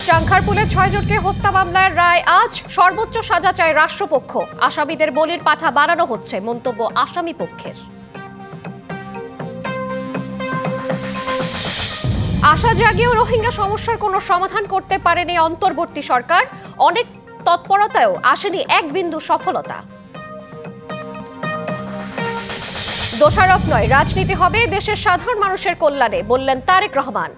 চাংখারপুলে 6 জনকে হত্যা মামলার রায় আজ। সর্বোচ্চ সাজা চায় রাষ্ট্রপক্ষ। আসামিদের বলির পাঠা বাড়ানো হচ্ছে, মন্তব্য আসামি পক্ষের। আশা জাগিয়েও রোহিঙ্গা সমস্যার কোনো সমাধান করতে পারেনি অন্তর্বর্তী সরকার। অনেক তৎপরতায়ও আসেনি এক বিন্দু সফলতা। দোষারোপ নয়, রাজনীতি হবে দেশের সাধারণ মানুষের কল্যাণে, বললেন তারেক রহমান।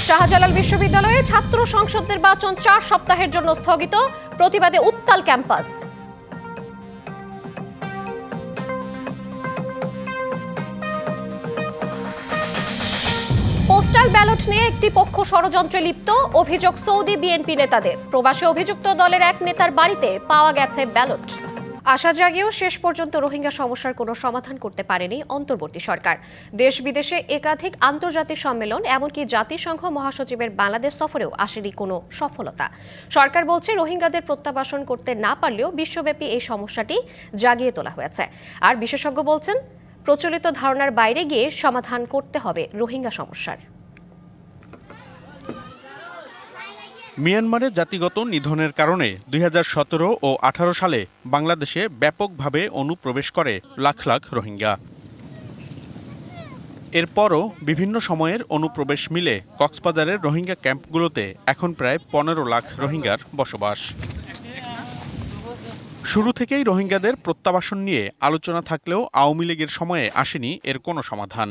শাহজালাল বিশ্ববিদ্যালয়ে ছাত্র সংসদ নির্বাচন 4 সপ্তাহের জন্য স্থগিত, প্রতিবাদে উত্তাল ক্যাম্পাস। পোস্টাল ব্যালট নিয়ে একটি পক্ষ ষড়যন্ত্রে লিপ্ত, অভিযোগ সৌদি বিএনপি নেতাদের। প্রবাসী অভিযুক্ত দলের এক নেতার বাড়িতে পাওয়া গেছে ব্যালট। আশা জাগিয়েও শেষ পর্যন্ত রোহিঙ্গা সমস্যার কোনো সমাধান করতে পারেনি অন্তর্বর্তী সরকার। দেশ বিদেশে একাধিক আন্তর্জাতিক সম্মেলন, এমনকি জাতিসংঘ মহাসচিবের বাংলাদেশ সফরেও আসেনি কোনো সফলতা। সরকার বলছে রোহিঙ্গাদের প্রত্যাবাসন করতে না পারলেও বিশ্বব্যাপী এই সমস্যাটি জাগিয়ে তোলা হয়েছে। আর বিশেষজ্ঞ বলছেন প্রচলিত ধারণার বাইরে গিয়ে সমাধান করতে হবে রোহিঙ্গা সমস্যার। মিয়ানমারে জাতিগত নিধনের কারণে 2017 ও 18 সালে বাংলাদেশে ব্যাপকভাবে অনুপ্রবেশ করে লাখ লাখ রোহিঙ্গা। এরপরও বিভিন্ন সময়ের অনুপ্রবেশ মিলে কক্সবাজারের রোহিঙ্গা ক্যাম্পগুলোতে এখন প্রায় 15 লাখ রোহিঙ্গার বসবাস। শুরু থেকেই রোহিঙ্গাদের প্রত্যাবাসন নিয়ে আলোচনা থাকলেও আওয়ামী লীগের সময়ে আসেনি এর কোনো সমাধান।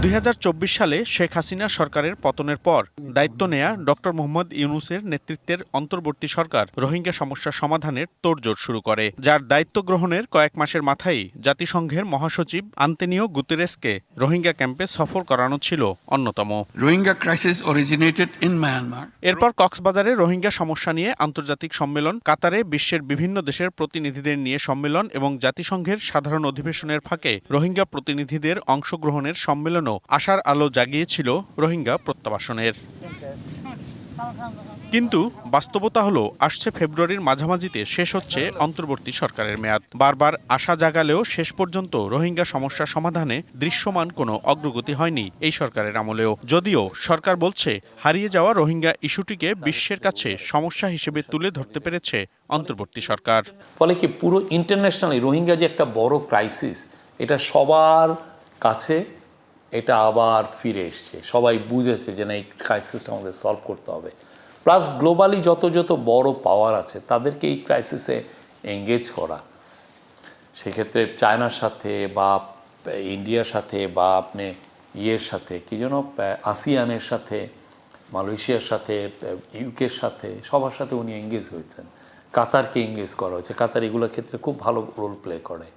2024 সালে শেখ হাসিনা সরকারের পতনের পর দায়িত্ব নেয়া ডক্টর মোহাম্মদ ইউনূসের নেতৃত্বের অন্তর্বর্তী সরকার রোহিঙ্গা সমস্যা সমাধানের তোড়জোড় শুরু করে, যার দায়িত্ব গ্রহণের কয়েক মাসের মাথায় জাতিসংঘের মহাসচিব আন্তোনিও গুতেরেসকে রোহিঙ্গা ক্যাম্পে সফর করানো ছিল অন্যতম। Rohingya crisis originated in Myanmar. এরপর কক্সবাজারে রোহিঙ্গা সমস্যা নিয়ে আন্তর্জাতিক সম্মেলন, কাতারে বিশ্বের বিভিন্ন দেশের প্রতিনিধিদের নিয়ে সম্মেলন এবং জাতিসংঘের সাধারণ অধিবেশনের ফাঁকে রোহিঙ্গা প্রতিনিধিদের অংশগ্রহণের সম্মেলন আশার আলো জাগিয়েছিল রোহিঙ্গা প্রত্যাবাসনের। কিন্তু বাস্তবতা হলো আসছে ফেব্রুয়ারির মাঝামাঝিতে শেষ হচ্ছে অন্তর্বর্তী সরকারের মেয়াদ। বারবার আশা জাগালেও শেষ পর্যন্ত রোহিঙ্গা সমস্যা সমাধানে দৃশ্যমান কোনো অগ্রগতি হয়নি এই সরকারের আমলেও। যদিও সরকার বলছে হারিয়ে যাওয়া রোহিঙ্গা ইস্যুটিকে বিশ্বের কাছে সমস্যা হিসেবে তুলে ধরতে পেরেছে অন্তর্বর্তী সরকার। ফলে কি পুরো ইন্টারন্যাশনালি রোহিঙ্গা যে একটা বড় ক্রাইসিস, এটা সবার কাছে এটা আবার ফিরে এসছে। সবাই বুঝেছে যে না, এই ক্রাইসিসটা আমাদের সলভ করতে হবে। প্লাস গ্লোবালি যত যত বড় পাওয়ার আছে তাদেরকে এই ক্রাইসিসে এঙ্গেজ করা, সেক্ষেত্রে চায়নার সাথে বা ইন্ডিয়ার সাথে বা আপনি ইয়ের সাথে কি যেন আসিয়ানের সাথে, মালয়েশিয়ার সাথে, ইউকের সাথে, সবার সাথে উনি এঙ্গেজ হয়েছেন। কাতারকে এঙ্গেজ করা হয়েছে, কাতার এগুলোর ক্ষেত্রে খুব ভালো রোল প্লে করে।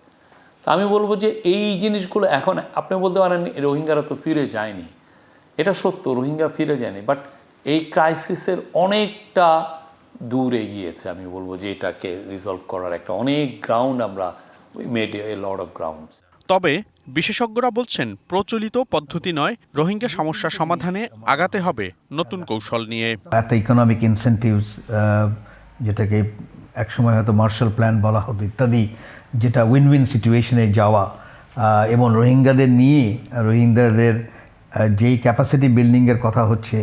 তা আমি বলবো যে এই জিনিসগুলো এখন আপনি বলতে পারেন রোহিঙ্গারা তো ফিরে যায়নি, এটা সত্য, রোহিঙ্গা ফিরে যায়নি, বাট এই ক্রাইসিসের অনেকটা দূর এগিয়েছে। আমি বলবো যে এটাকে রিজলভ করার একটা অনেক গ্রাউন্ড আমরা made a lot of grounds. তবে বিশেষজ্ঞরা বলছেন প্রচলিত পদ্ধতি নয়, রোহিঙ্গা সমস্যা সমাধানে আগাতে হবে নতুন কৌশল নিয়ে। একটা ইকোনমিক ইনসেন্টিভস, যেটাকে একসময় হয়তো মার্শাল প্ল্যান বলা হতো ইত্যাদি, যেটা উইন উইন সিচুয়েশনে যাওয়া এবং রোহিঙ্গাদের নিয়ে রোহিঙ্গাদের যেই ক্যাপাসিটি বিল্ডিংয়ের কথা হচ্ছে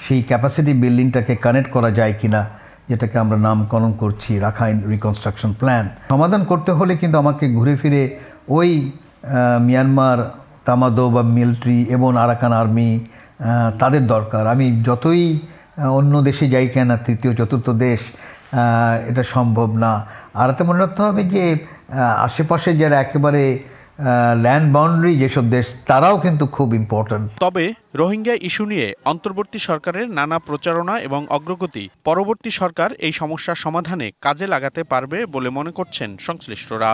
সেই ক্যাপাসিটি বিল্ডিংটাকে কানেক্ট করা যায় কিনা, যেটাকে আমরা নামকরণ করছি রাখাইন রিকনস্ট্রাকশন প্ল্যান। সমাধান করতে হলে কিন্তু আমাকে ঘুরে ফিরে ওই মিয়ানমার তামাদো বা মিলিটারি এবং আরাকান আর্মি তাদের দরকার। আমি যতই অন্য দেশে যাই কেন, তৃতীয় চতুর্থ দেশ, এটা সম্ভব না। আর এটা মনে রাখতে হবে যে আশেপাশে যারা একেবারে ল্যান্ড বাউন্ডারি যেসব দেশ, তারাও কিন্তু খুব ইম্পর্ট্যান্ট। তবে রোহিঙ্গা ইস্যু নিয়ে অন্তর্বর্তী সরকারের নানা প্রচারণা এবং অগ্রগতি পরবর্তী সরকার এই সমস্যার সমাধানে কাজে লাগাতে পারবে বলে মনে করছেন সংশ্লিষ্টরা।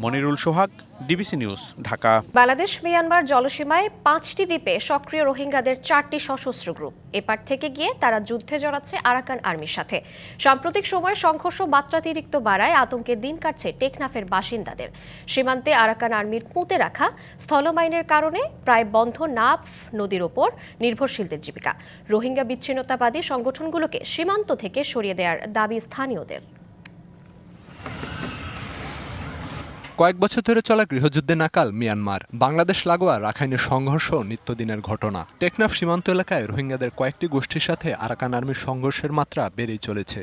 Monirul Sohag, DBC news, Dhaka. Bangladesh Myanmar জলসীমায় 5টি দ্বীপে সক্রিয় রোহিঙ্গাদের 4টি সশস্ত্র গ্রুপ। এপার থেকে গিয়ে তারা যুদ্ধে জড়াচ্ছে আরাকান আর্মির সাথে। সাম্প্রতিক সময়ে সংঘর্ষ মাত্রাতিরিক্ত বাড়ায় আতঙ্কের দিন কাটছে টেকনাফের বাসিন্দাদের। সীমান্তে আরাকান আর্মির পুঁতে রাখা স্থলমাইনের কারণে প্রায় বন্ধ নাফ নদীর ওপর নির্ভরশীলদের জীবিকা। রোহিঙ্গা বিচ্ছিন্নতাবাদী সংগঠনগুলোকে সীমান্ত থেকে সরিয়ে দেওয়ার দাবি স্থানীয়দের। কয়েক বছর ধরে চলা গৃহযুদ্ধে নাকাল মিয়ানমার। বাংলাদেশ লাগোয়া রাখাইনের সংঘর্ষ নিত্যদিনের ঘটনা। টেকনাফ সীমান্ত এলাকায় রোহিঙ্গাদের কয়েকটি গোষ্ঠীর সাথে আরাকান আর্মির সংঘর্ষের মাত্রা বেড়েই চলেছে।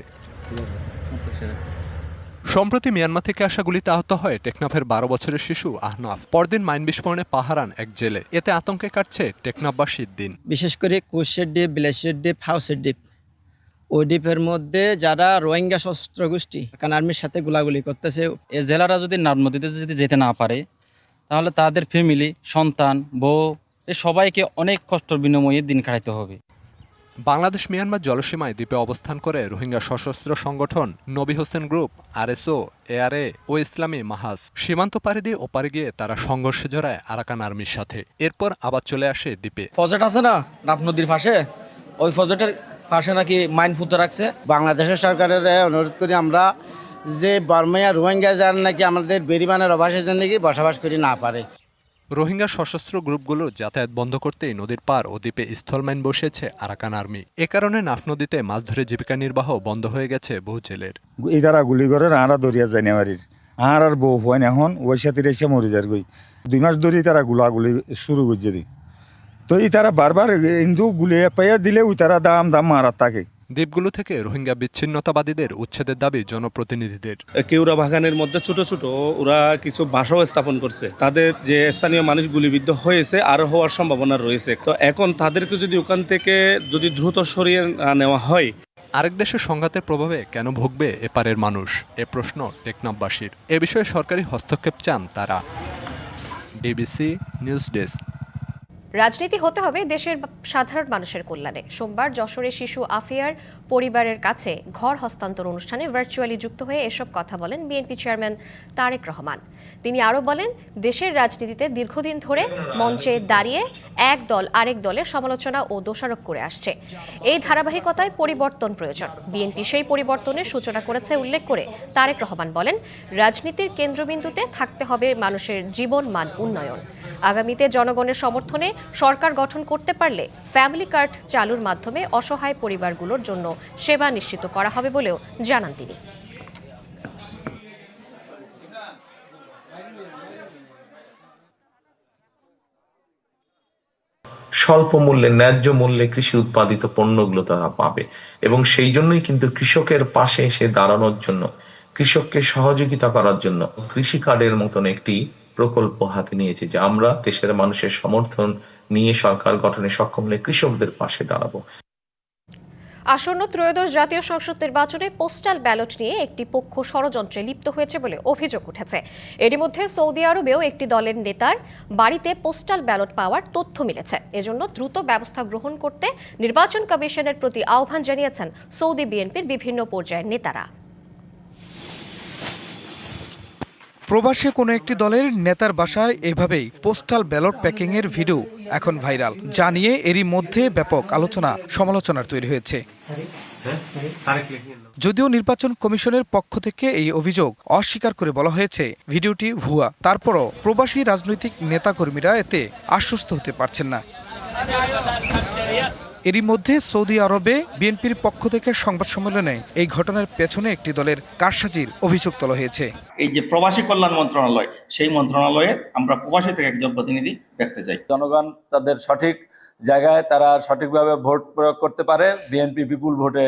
সম্প্রতি মিয়ানমার থেকে আসা গুলিতে আহত হয় টেকনাফের 12 বছরের শিশু আহনাফ। পরদিন মাইন বিস্ফোরণে পা হারান এক জেলে। এতে আতঙ্কে কাটছে টেকনাফবাসীর দিন। বিশেষ করে কুশের দ্বীপ, বিলেশের দ্বীপ, হাউসের দ্বীপ, ওই দ্বীপের মধ্যে যারা রোহিঙ্গা সশস্ত্র গোষ্ঠী আরাকান আর্মির সাথে গোলাগুলি করতেছে। এই জেলারা যদি নদীতে যদি যেতে না পারে তাহলে তাদের ফ্যামিলি, সন্তান, বউ এ সবাইকে অনেক কষ্টের বিনিময়ে দিন কাটাতে হবে। বাংলাদেশ মিয়ানমার জলসীমায় দ্বীপে অবস্থান করে রোহিঙ্গা সশস্ত্র সংগঠন নবী হোসেন গ্রুপ, আরএসও, এআরএ ও ইসলামী মাহাজ। সীমান্ত পাড়ি দিয়ে ওপারে গিয়ে তারা সংঘর্ষে জড়ায় আরাকান আর্মির সাথে। এরপর আবার চলে আসে দ্বীপে। ফজেট আছে না নাফ নদীর পাশে, ওই ফজেটের পাশে নাকি মাইন ফুটো রাখছে। বাংলাদেশের সরকারের অনুরোধ করি আমরা যে বর্মাইয়া রোহিঙ্গা যার নাকি আমাদের বেরিবানের অভাসের জন্য নাকি বসবাস করি না পারে। রোহিঙ্গা সশস্ত্র গ্রুপগুলো যাতায়াত বন্ধ করতেই নদীর পার ও দ্বীপে স্থল মাইন বসিয়েছে আরাকান আর্মি। এ কারণে নাফ নদীতে মাছ ধরে জীবিকা নির্বাহ বন্ধ হয়ে গেছে বহু জেলের। এই তারা গুলি করে আহারা দরিয়া যায় নেওয়ারির আর বউ হয় এখন ওই সাথে এসে মরে যার গই 2 মাস ধরে তারা গুলাগুলি শুরু করছে দি। তো এই তারা বারবার হিন্দু গুলিয়ে পাইয়া দিলে ওই তারা দাম মারার থাকে। দ্বীপগুলো থেকে রোহিঙ্গা বিচ্ছিন্নতাবাদীদের উচ্ছেদের দাবি জনপ্রতিনিধিদের। কেউরা বাগানের মধ্যে ছোট ছোট ওরা কিছু বাসাও স্থাপন করছে। তাদের যে স্থানীয় মানুষ গুলিবিদ্ধ হয়েছে আরো হওয়ার সম্ভাবনা রয়েছে। তো এখন তাদেরকে যদি ওখান থেকে যদি দ্রুত সরিয়ে নেওয়া হয়। আরেক দেশের সংঘাতের প্রভাবে কেন ভুগবে এপারের মানুষ, এ প্রশ্ন টেকনাফবাসীর। এ বিষয়ে সরকারি হস্তক্ষেপ চান তারা। DBC news desk. রাজনীতি হতে হবে দেশের সাধারণ মানুষের কল্যাণে। সোমবার যশোরে শিশু আফিয়ার পরিবারের কাছে ঘর হস্তান্তর অনুষ্ঠানে ভার্চুয়ালি যুক্ত হয়ে এসব কথা বলেন বিএনপি চেয়ারম্যান তারেক রহমান। তিনি আরও বলেন, দেশের রাজনীতিতে দীর্ঘদিন ধরে মঞ্চে দাঁড়িয়ে এক দল আরেক দলের সমালোচনা ও দোষারোপ করে আসছে। এই ধারাবাহিকতায় পরিবর্তন প্রয়োজন। বিএনপি সেই পরিবর্তনের সূচনা করেছে উল্লেখ করে তারেক রহমান বলেন, রাজনীতির কেন্দ্রবিন্দুতে থাকতে হবে মানুষের জীবন মান উন্নয়ন। আগামীতে জনগণের সমর্থনে সরকার গঠন করতে পারলে ফ্যামিলি কার্ড চালুর মাধ্যমে অসহায় পরিবারগুলোর জন্য সেবা নিশ্চিত করা হবে বলেও জানান তিনি। স্বল্প মূল্যে, ন্যায্য মূল্যে কৃষি উৎপাদিত পণ্যগুলো তারা পাবে এবং সেই জন্যই কিন্তু কৃষকের পাশে এসে দাঁড়ানোর জন্য, কৃষককে সহযোগিতা করার জন্য কৃষি কার্ডের মতন একটি প্রকল্প হাতে নিয়েছে যে আমরা দেশের মানুষের সমর্থন নিয়ে সরকার গঠনে সক্ষম হলে কৃষকদের পাশে দাঁড়াবো। আসন্ন ত্রয়োদশ জাতীয় সংসদ নির্বাচনে পোস্টাল ব্যালট নিয়ে একটি পক্ষ ষড়যন্ত্রে লিপ্ত হয়েছে বলে অভিযোগ উঠেছে। এরই মধ্যে সৌদি আরবেও একটি দলের নেতার বাড়িতে পোস্টাল ব্যালট পাওয়ার তথ্য মিলেছে। এজন্য দ্রুত ব্যবস্থা গ্রহণ করতে নির্বাচন কমিশনের প্রতি আহ্বান জানিয়েছেন সৌদি বিএনপির বিভিন্ন পর্যায়ের নেতারা। প্রবাসী কোনো একটি দলের নেতার বাসায় এভাবেই পোস্টাল ব্যালট প্যাকিং এর ভিডিও এখন ভাইরাল, যা নিয়ে এরই মধ্যে ব্যাপক আলোচনা সমালোচনার তৈরি হয়েছে। যদিও নির্বাচন কমিশনের পক্ষ থেকে এই অভিযোগ অস্বীকার করে বলা হয়েছে ভিডিওটি ভুয়া, তারপরও প্রবাসী রাজনৈতিক নেতাকর্মীরা এতে আশ্বস্ত হতে পারছেন না। এরই মধ্যে সৌদি আরবে বিএনপির পক্ষ থেকে সংবাদ সম্মেলনে এই ঘটনার পেছনে একটি দলের কারসাজির অভিযোগ তোলা হয়েছে। এই যে প্রবাসী কল্যাণ মন্ত্রণালয়, সেই মন্ত্রণালয়ে আমরা প্রবাসী থেকে একজন প্রতিনিধি দেখতে চাই। জনগণ তাদের সঠিক জায়গায় তারা সঠিকভাবে ভোট প্রয়োগ করতে পারে, বিএনপি বিপুল ভোটে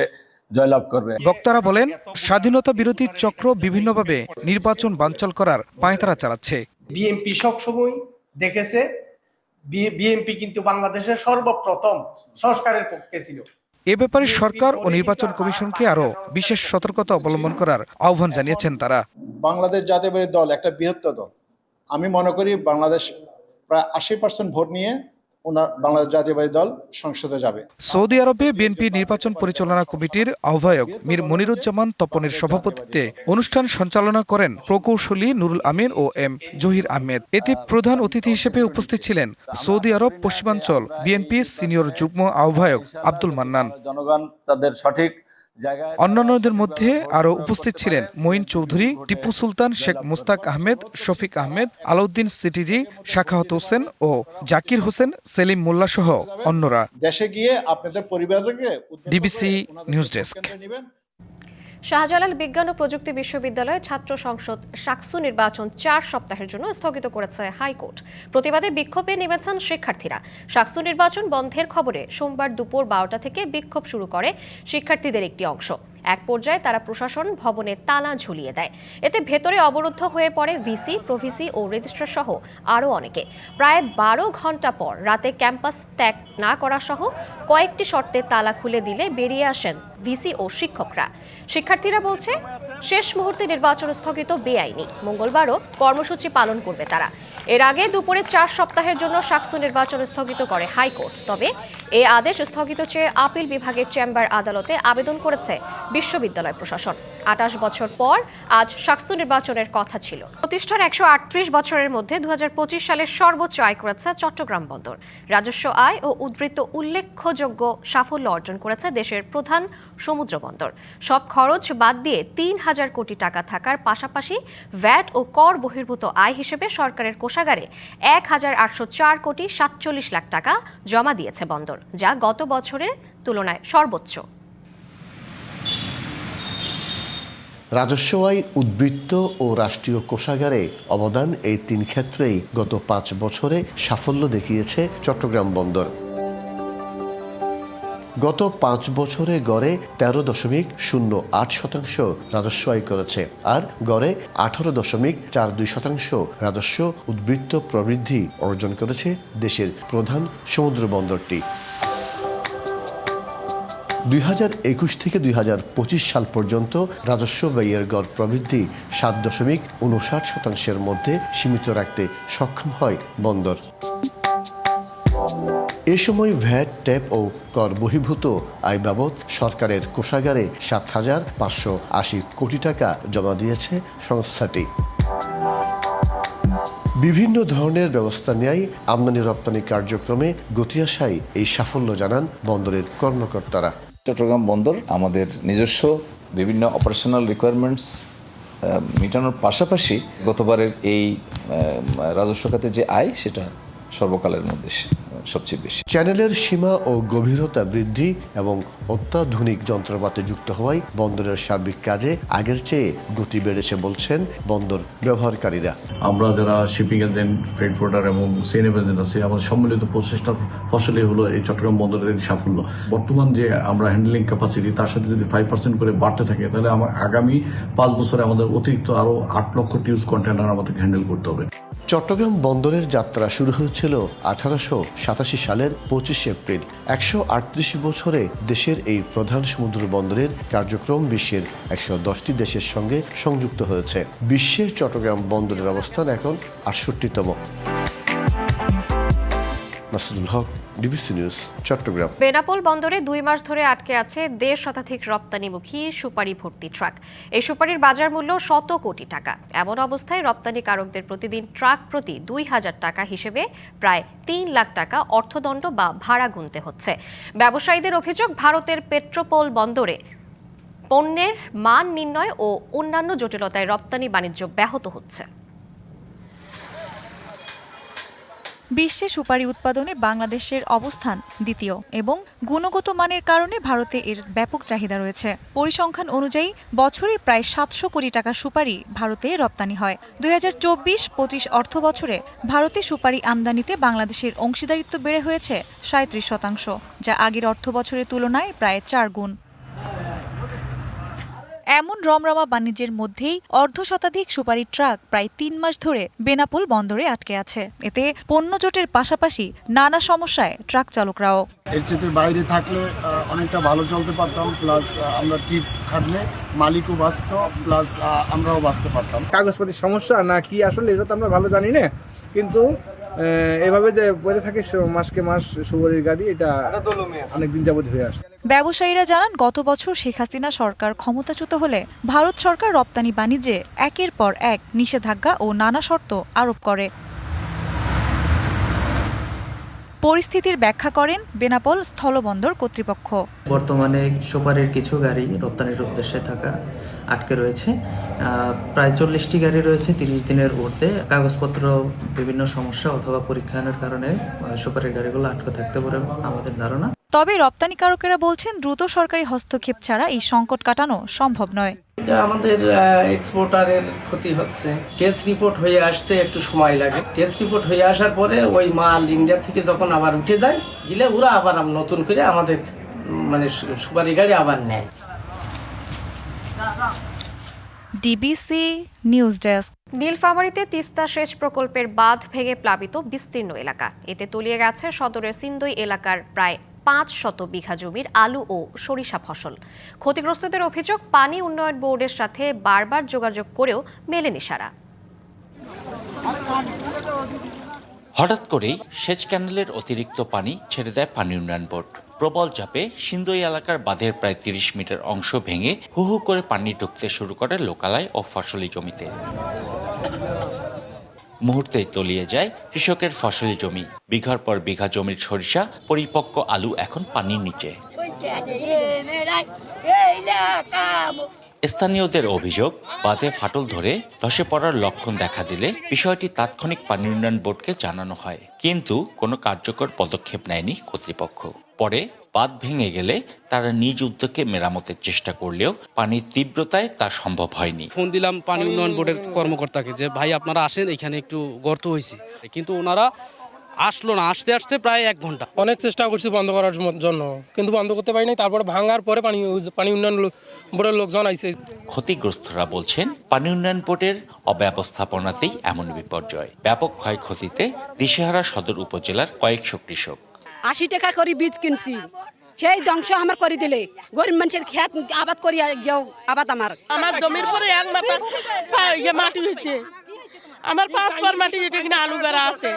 জয়লাভ করবে। বক্তারা বলেন, স্বাধীনতা বিরোধী চক্র বিভিন্নভাবে নির্বাচন বানচাল করার পায়তারা চালাচ্ছে। বিএনপি সবসময় দেখেছে বিএনপি কিন্তু বাংলাদেশের সর্বপ্রথম সংস্কারের পক্ষে ছিল। এ ব্যাপারে সরকার ও নির্বাচন কমিশনকে আরো বিশেষ সতর্কতা অবলম্বন করার আহ্বান জানিয়েছেন তারা। বাংলাদেশ জাতীয়তাবাদী দল একটা বৃহত্তর দল। আমি মনে করি বাংলাদেশ প্রায় 80% ভোট নিয়ে বাংলাদেশ জাতীয়তাবাদী দল সংসদে যাবে। সৌদি আরবে বিএনপি নির্বাচন পরিচালনা কমিটির আহ্বায়ক মীর মনিরুজ্জামান তপনের সভাপতিত্বে অনুষ্ঠান সঞ্চালনা করেন প্রকৌশলী নুরুল আমিন ও এম জহির আহমেদ। এতে প্রধান অতিথি হিসেবে উপস্থিত ছিলেন সৌদি আরব পশ্চিমাঞ্চল বিএনপি সিনিয়র যুগ্ম আহ্বায়ক আব্দুল মান্নান। জনগণ তাদের সঠিক অন্যান্যদের মধ্যে আরো উপস্থিত ছিলেন মঈন চৌধুরী, টিপু সুলতান, শেখ মুস্তাক আহমেদ, শফিক আহমেদ, আলাউদ্দিন সিটিজি, শাখাওয়াত হোসেন ও জাকির হোসেন, সেলিম মোল্লা সহ অন্যরা। দেশে গিয়ে আপনাদের পরিবারকে। DBC news desk. শাহজালাল বিজ্ঞান ও প্রযুক্তি বিশ্ববিদ্যালয়ে ছাত্র সংসদ শাকসু নির্বাচন 4 সপ্তাহের জন্য স্থগিত করেছে হাইকোর্ট। প্রতিবাদে বিক্ষোভে নেমেছেন শিক্ষার্থীরা। শাকসু নির্বাচন বন্ধের খবরে সোমবার দুপুর 12টা থেকে বিক্ষোভ শুরু করে শিক্ষার্থীদের একটি অংশ। এক পর্যায়ে তারা প্রশাসন ভবনে তালা ঝুলিয়ে দেয়। এতে ভেতরে অবরুদ্ধ হয়ে পড়ে ভিসি, প্রভিসি ও রেজিস্ট্রার সহ আরও অনেকে। প্রায় 12 ঘন্টা পর রাতে ক্যাম্পাস ত্যাগ না করা সহ কয়েকটি শর্তে তালা খুলে দিলে বেরিয়ে আসেন ভিসি ও শিক্ষকরা। শিক্ষার্থীরা বলছে শেষ মুহূর্তে নির্বাচন স্থগিত বেআইনি। মঙ্গলবারও কর্মসূচি পালন করবে তারা। এর আগে দুপুরে 4 সপ্তাহের জন্য শাকসু নির্বাচন স্থগিত করে হাইকোর্ট। তবে এই আদেশ স্থগিত চেয়ে আপিল বিভাগের চেম্বার আদালতে আবেদন করেছে বিশ্ববিদ্যালয় প্রশাসন। 28 বছর পর আজ শাকসু নির্বাচনের কথা ছিল। প্রতিষ্ঠার 138 বছরের মধ্যে 2025 সালের সর্বোচ্চ আয় করেছে চট্টগ্রাম বন্দর। রাজস্ব আয় ও উদ্ধৃত উল্লেখযোগ্য সাফল্য অর্জন করেছে দেশের প্রধান সমুদ্র বন্দর। সব খরচ বাদ দিয়ে 3000 কোটি টাকা থাকার পাশাপাশি ভ্যাট ও কর বহির্ভূত আয় হিসেবে সরকারের কোষাগারে 1804 কোটি 47 লাখ টাকা জমা দিয়েছে বন্দর, যা গত বছরের তুলনায় সর্বোচ্চ। রাজস্ব আয়, উদ্বৃত্ত ও রাষ্ট্রীয় কোষাগারে অবদান, এই 3 ক্ষেত্রেই গত 5 বছরে সাফল্য দেখিয়েছে চট্টগ্রাম বন্দর। গত 5 বছরে গড়ে 13.08% রাজস্ব আয় করেছে, আর গড়ে 18.42% রাজস্ব উদ্বৃত্ত প্রবৃদ্ধি অর্জন করেছে দেশের প্রধান সমুদ্র বন্দরটি। 2021 থেকে 2025 সাল পর্যন্ত রাজস্ব ব্যয়ের গড় প্রবৃদ্ধি 7.59% মধ্যে সীমিত রাখতে সক্ষম হয় বন্দর। এ সময় ভ্যাট, ট্যাপ ও কর বহির্ভূত আয় বাবদ সরকারের কোষাগারে 7,580 কোটি টাকা জমা দিয়েছে সংস্থাটি। বিভিন্ন ধরনের ব্যবস্থা নেয় আমদানি রপ্তানি কার্যক্রমে গতি আসায় এই সাফল্য জানান বন্দরের কর্মকর্তারা। চট্টগ্রাম বন্দর আমাদের নিজস্ব বিভিন্ন অপারেশনাল রিকোয়ারমেন্টস মেটানোর পাশাপাশি গতবারের এই রাজস্ব খাতে যে আয় সেটা সর্বকালের মধ্যে সবচেয়ে বেশি। চ্যানেলের সীমা ও গভীরতা বৃদ্ধি এবং অত্যাধুনিক যন্ত্রপাতি যুক্ত হওয়ায় বন্দরের সার্বিক কাজে আগের চেয়ে গতি বেড়েছে বলছেন বন্দর ব্যবহারকারীরা। আমরা যারা শিপিং এজেন্ট, ফ্রেট ফোর্ডার এবং সিএনএফ এজেন্ট আছে, আমাদের সম্মিলিত প্রচেষ্টার ফসলই হলো এই চট্টগ্রাম বন্দরের সাফল্য। বর্তমান যে আমরা হ্যান্ডলিং ক্যাপাসিটি, তার সাথে যদি 5% করে বাড়তে থাকে, তাহলে আমার আগামী 5 বছরে আমাদের অতিরিক্ত আরও 8 লক্ষ টিউজ কন্টেনার আমাদেরকে হ্যান্ডেল করতে হবে। চট্টগ্রাম বন্দরের যাত্রা শুরু হয়েছিল 1887 সালের 25 এপ্রিল। 138 বছরে দেশের এই প্রধান সমুদ্র বন্দরের কার্যক্রম বিশ্বের 110টি দেশের সঙ্গে সংযুক্ত হয়েছে। বিশ্বে চট্টগ্রাম বন্দরের অবস্থান এখন 68তম। মাসুদুল হক, ডিবিসি নিউজ, চট্টগ্রাম। বেনাপোল বন্দরে 2 মাস ধরে আটকে আছে 1.5 শতাধিক রপ্তানিমুখী সুপারি ভর্তি ট্রাক। এই সুপারির বাজার মূল্য 100 কোটি টাকা। এমন অবস্থায় রপ্তানিকারকদের প্রতিদিন ট্রাক প্রতি 2000 টাকা হিসেবে প্রায় 3 লাখ টাকা অর্থদণ্ড বা ভাড়া গুনতে হচ্ছে। ব্যবসায়ীদের অভিযোগ, ভারতের পেট্রোপোল বন্দরে পণ্যের মান নির্ণয় ও অন্যান্য জটিলতায় রপ্তানি বাণিজ্য ব্যাহত হচ্ছে। বিশ্বে সুপারি উৎপাদনে বাংলাদেশের অবস্থান দ্বিতীয় এবং গুণগত মানের কারণে ভারতে এর ব্যাপক চাহিদা রয়েছে। পরিসংখ্যান অনুযায়ী বছরে প্রায় 700 কোটি টাকা সুপারি ভারতে রপ্তানি হয়। 2024-25 অর্থ বছরে ভারতে সুপারি আমদানিতে বাংলাদেশের অংশীদারিত্ব বেড়ে হয়েছে 37%, যা আগের অর্থ বছরের তুলনায় প্রায় 4 গুণ। এমন রমরমা বাণিজ্যের মধ্যেই 1/2 শতাধিক সুপারি ট্রাক প্রায় 3 মাস ধরে বেনাপোল বন্দরে আটকে আছে। এতে পণ্য জোটের পাশাপাশি নানা সমস্যায় ট্রাক চালকরাও। এর চেয়ে বাইরে থাকলে অনেকটা ভালো চলতে পারতাম, প্লাস আমরা ট্রিপ খাটলে মালিকও বাঁচত, প্লাস আমরাও বাঁচতে পারতাম। কাগজপাতির সমস্যা না কি আসলে এটা তো আমরা ভালো জানি না, কিন্তু এভাবে যে পড়ে থাকে মাসকে মাস সুপারির গাড়ি, এটা অনেকদিন যাবত হয়ে আসছে। ব্যবসায়ীরা জানান, গত বছর শেখ হাসিনা সরকার ক্ষমতাচ্যুত হলে ভারত সরকার রপ্তানি বাণিজ্যে একের পর এক নিষেধাজ্ঞা ও নানা শর্ত আরোপ করে। পরিস্থিতির ব্যাখ্যা করেন বেনাপোল স্থলবন্দর কর্তৃপক্ষ। বর্তমানে সুপারির কিছু গাড়ি রপ্তানির উদ্দেশ্যে থাকা আটকে রয়েছে। প্রায় 40টি গাড়ি রয়েছে 30 দিনের ঊর্ধ্বে। কাগজপত্র বিভিন্ন সমস্যা অথবা পরীক্ষায়নের কারণে সুপারির গাড়িগুলো আটকে থাকতে পারে আমাদের ধারণা। তবে রপ্তানিকারকেরা বলছেন দ্রুত সরকারি হস্তক্ষেপ ছাড়া এই সংকট কাটানো সম্ভব নয়। আমাদের এক্সপোর্টারের ক্ষতি হচ্ছে। টেস্ট রিপোর্ট হয়ে আসতে একটু সময় লাগে। টেস্ট রিপোর্ট হয়ে আসার পরে ওই মাল ইন্ডিয়া থেকে যখন আবার উঠে যায় গেলে ওরা আবার নতুন করে আমাদের সুপারি গাড়ি আবার নেয়। DBC news desk. নীলফামারীতে তিস্তা সেচ প্রকল্পের বাঁধ ভেঙে প্লাবিত বিস্তীর্ণ এলাকা। এতে তলিয়ে গেছে সদরের সিন্দই এলাকার প্রায় 500 বিঘা জমির আলু ও সরিষা ফসল। ক্ষতিগ্রস্তদের অভিযোগ, পানি উন্নয়ন বোর্ডের সাথে বারবার যোগাযোগ করেও মেলেনি সাড়া। হঠাৎ করেই সেচ ক্যানেলের অতিরিক্ত পানি ছেড়ে দেয় পানি উন্নয়ন বোর্ড। প্রবল চাপে সিন্দই এলাকার বাঁধের প্রায় 30 মিটার অংশ ভেঙে হু হু করে পানি ঢুকতে শুরু করে লোকালয় ও ফসলি জমিতে। মুহূর্তেই তলিয়ে যায় কৃষকের ফসলি জমি। বিঘার পর বিঘা জমির সরিষা, পরিপক্ক আলু এখন পানির নিচে। স্থানীয়দের অভিযোগ, বাঁধে ফাটল ধরে ধসে পড়ার লক্ষণ দেখা দিলে বিষয়টি তাৎক্ষণিক পানি উন্নয়ন বোর্ডকে জানানো হয়, কিন্তু কোনো কার্যকর পদক্ষেপ নেয়নি কর্তৃপক্ষ। পরে বাঁধ ভেঙে গেলে তারা নিজ উদ্যোগে মেরামতের চেষ্টা করলেও পানির তীব্রতায় তা সম্ভব হয়নি। ফোন দিলাম পানি উন্নয়ন বোর্ডের কর্মকর্তাকে যে ভাই আপনারা আসেন, এখানে একটু গর্ত হয়েছে, কিন্তু ওনারা আসলো না। আসতে আসতে প্রায় 1 ঘন্টা। অনেক চেষ্টা করছি বন্ধ করার জন্য, কিন্তু বন্ধ করতে পারিনি। তারপরে ভাঙার পরে পানি উন্নয়ন বোর্ডের লোকজন আইছে। ক্ষতিগ্রস্তরা বলছেন পানি উন্নয়ন বোর্ডের অব্যবস্থাপনাতেই এমন বিপর্যয়। ব্যাপক ক্ষয়ক্ষতিতে দিশেহারা সদর উপজেলার কয়েকশো কৃষক। 80 টাকা করে বীজ কিনছি, সেই ধ্বংস আমার করে দিলে। গরিব মানুষের খেত আবাদ করি আবাদ আমার জমির পরে 1 মাথা মাটি হয়েছে, আমার 5 পর মাটি, এটা কিনা আলু গাড়া আছে।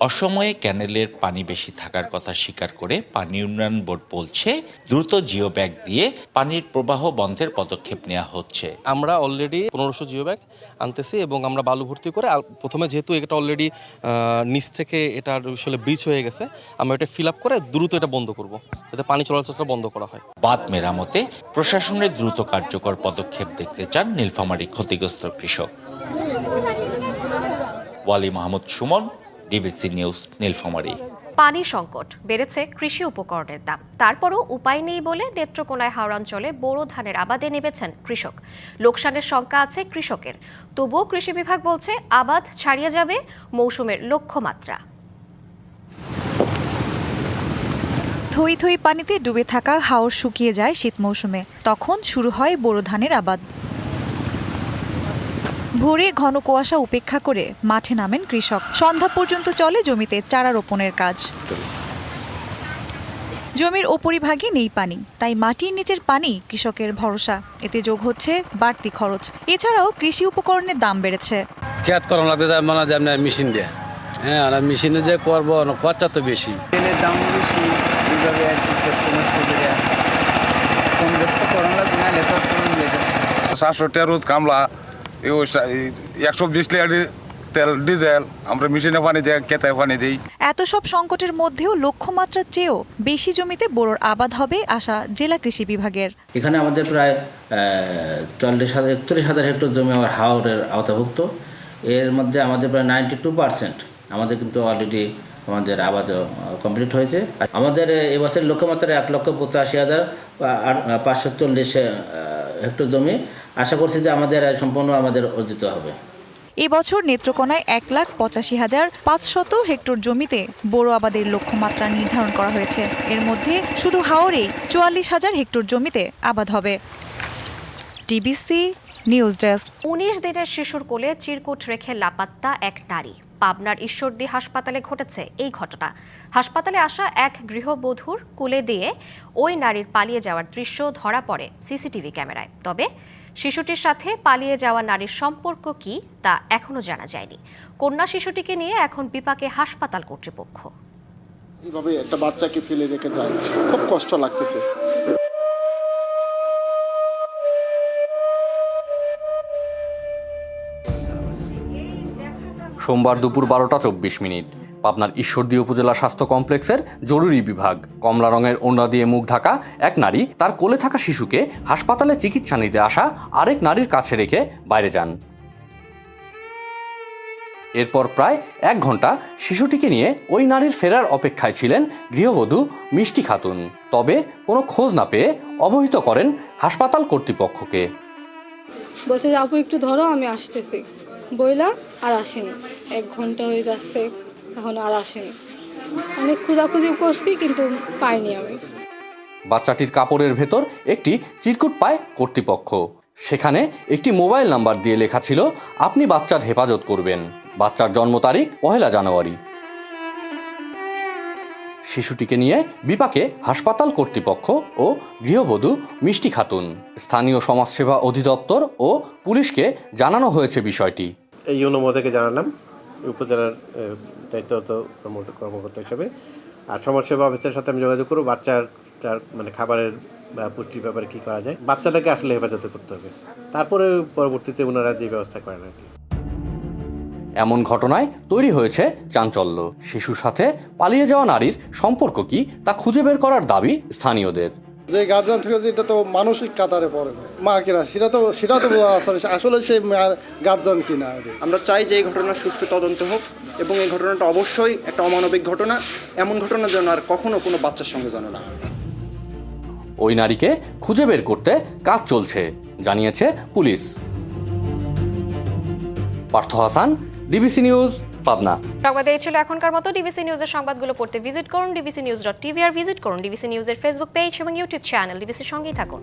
অসময়ে ক্যানেলের পানি বেশি থাকার কথা স্বীকার করে পানি উন্নয়ন বোর্ড বলছে দ্রুত জিও ব্যাগ দিয়ে পানির প্রবাহ বন্ধের পদক্ষেপ নেওয়া হচ্ছে। আমরা অলরেডি 1500 জিও ব্যাগ আনতেছি এবং আমরা বালু ভর্তি করে, প্রথমে যেহেতু এটা অলরেডি নিচ থেকে এটা আসলে ব্রিজ হয়ে গেছে, আমরা এটা ফিল আপ করে দ্রুত এটা বন্ধ করব, যাতে পানি চলাচলটা বন্ধ করা হয়। বাঁধ মেরামতে প্রশাসনের দ্রুত কার্যকর পদক্ষেপ দেখতে চান নীলফামারী ক্ষতিগ্রস্ত কৃষক। ওয়ালি মাহমুদ সুমন, ডিবিসি নিউজ, নীলফামারী। পানি সংকট, বেড়েছে কৃষি উপকরণের দাম। তারপরও উপায় নেই বলে নেত্রকোনায় হাওড়াঞ্চলে বোরো ধানের আবাদে নেমেছেন কৃষক। লোকসানের শঙ্কা আছে কৃষকের, তবুও কৃষি বিভাগ বলছে আবাদ ছাড়িয়ে যাবে মৌসুমের লক্ষ্যমাত্রা। থই থই পানিতে ডুবে থাকা হাওর শুকিয়ে যায় শীত মৌসুমে, তখন শুরু হয় বোরো ধানের আবাদ। ভোরে ঘন কুয়াশা উপেক্ষা করে মাঠে নামেন কৃষক। সন্ধ্যা পর্যন্ত চলে জমিতে চারা রোপণের কাজ। জমির ওপরিভাগে নেই পানি, তাই মাটির নিচের পানি কৃষকের ভরসা। এতে যোগ হচ্ছে বাড়তি খরচ। এছাড়াও কৃষি উপকরণের দাম বেড়েছে। খেত করানো লাগতে মানে যেমন মেশিন দিয়ে, হ্যাঁ, আর মেশিনে যে করবো খরচা তো বেশি, তেলের দাম বেশি, এইভাবে আর কি কষ্ট মষ্ট করে কম ব্যস্ত করানো লাগবে না। লেখার সময় লেখা 700 টাকা রোজ কামলা, 120 লিটার তেল ডিজেল আমরা মেশিনে পানি দিই, খেতে পানি দিই। এত সব সংকটের মধ্যেও লক্ষ্যমাত্রার চেয়েও বেশি জমিতে বোরোর আবাদ হবে আশা জেলা কৃষি বিভাগের। এখানে আমাদের প্রায় 41,000 হেক্টর জমি আমার হাওরের আওতাভুক্ত। এর মধ্যে আমাদের প্রায় 92% আমাদের কিন্তু অলরেডি আমাদের আবাদ কমপ্লিট হয়েছে। আমাদের এবছর লক্ষ্যমাত্রা 1,85,540 হেক্টর জমি। আশা করছি যে আমাদের সম্পূর্ণ অর্জিত হবে। এবছর নেত্রকোনায় 1,85,500 হেক্টর জমিতে বোরো আবাদের লক্ষ্যমাত্রা নির্ধারণ করা হয়েছে। এর মধ্যে শুধু হাওরেই 44,000 হেক্টর জমিতে আবাদ হবে। DBC news desk. 19 দিনের শিশুর কোলে চিরকুট রেখে লাপাত্তা এক নারী। পাবনার ঈশ্বরদী হাসপাতালে ঘটেছে এই ঘটনা। হাসপাতালে আসা এক গৃহবধূর কোলে দিয়ে ওই নারীর পালিয়ে যাওয়ার দৃশ্য ধরা পড়ে সিসিটিভি ক্যামেরায়। তবে শিশুটির সাথে পালিয়ে যাওয়া নারীর সম্পর্ক কি তা এখনো জানা যায়নি। কন্যা শিশুটিকে নিয়ে এখন বিপাকে হাসপাতাল কর্তৃপক্ষ। এইভাবে একটা বাচ্চাকে ফেলে রেখে যায়, খুব কষ্ট লাগতেছে। সোমবার দুপুর 12:24 পাবনার ঈশ্বরদী উপজেলা স্বাস্থ্য কমপ্লেক্সের জরুরি বিভাগ। কমলা রঙের ওড়না দিয়ে মুখ ঢাকা এক নারী তার কোলে থাকা শিশুকে হাসপাতালে চিকিৎসা নিতে আসা আরেক নারীর কাছে রেখে বাইরে যান। এরপর প্রায় 1 ঘন্টা শিশুটিকে নিয়ে ওই নারীর ফেরার অপেক্ষায় ছিলেন গৃহবধূ মিষ্টি খাতুন। তবে কোনো খোঁজ না পেয়ে অবহিত করেন হাসপাতাল কর্তৃপক্ষকে। বলছে যে আপু একটু ধরো, আমি আসতেছি বইলা আর আসেনি। 1 ঘন্টা হয়ে যাচ্ছে, এখন আর আসেনি। অনেক খোঁজাখুঁজি করছি কিন্তু পাইনি আমি। বাচ্চাটির কাপড়ের ভেতর একটি চিরকুট পায় কর্তৃপক্ষ। সেখানে একটি মোবাইল নাম্বার দিয়ে লেখা ছিল, আপনি বাচ্চার হেফাজত করবেন। বাচ্চার জন্ম তারিখ 1 জানুয়ারি। শিশুটিকে নিয়ে বিপাকে হাসপাতাল কর্তৃপক্ষ ও গৃহবধূ মিষ্টি খাতুন। স্থানীয় সমাজসেবা অধিদপ্তর ও পুলিশকে জানানো হয়েছে বিষয়টি। এই ইউনো থেকে জানালাম উপজেলার দায়িত্বরত কর্মকর্তা হিসেবে। আর সমাজসেবা অফিসের সাথে আমি যোগাযোগ করব, বাচ্চার মানে খাবারের বা পুষ্টির ব্যাপারে কী করা যায়। বাচ্চাটাকে আসলে হেফাজত করতে হবে, তারপরে পরবর্তীতে ওনারা যে ব্যবস্থা করেন আর কি। এমন ঘটনায় তৈরি হয়েছে চাঞ্চল্য। শিশুর সাথে পালিয়ে যাওয়া নারীর সম্পর্ক কি তা খুঁজে বের করার দাবি স্থানীয়দের। যে গার্জিয়ান থেকে এটা তো মানসিক কাতারে পড়ে মা কিনা সেটা তো আসলে সে গার্জিয়ান কিনা। আমরা চাই যে এই ঘটনার সুষ্ঠু তদন্ত হোক এবং এই ঘটনাটা অবশ্যই একটা অমানবিক ঘটনা। এমন ঘটনার জন্য আর কখনো কোনো বাচ্চার সঙ্গে জানো না। ওই নারীকে খুঁজে বের করতে কাজ চলছে জানিয়েছে police. Partha Hasan, DBC news, Pabna. সংবাদ এই ছিল এখনকার মতো। ডিবিসি নিউজের সংবাদগুলো পড়তে ভিজিট করুন dbcnews.tv আর ভিজিট করুন ডিবিসি নিউজের ফেসবুক পেজ এবং ইউটিউব চ্যানেল। ডিবিসির সঙ্গেই থাকুন।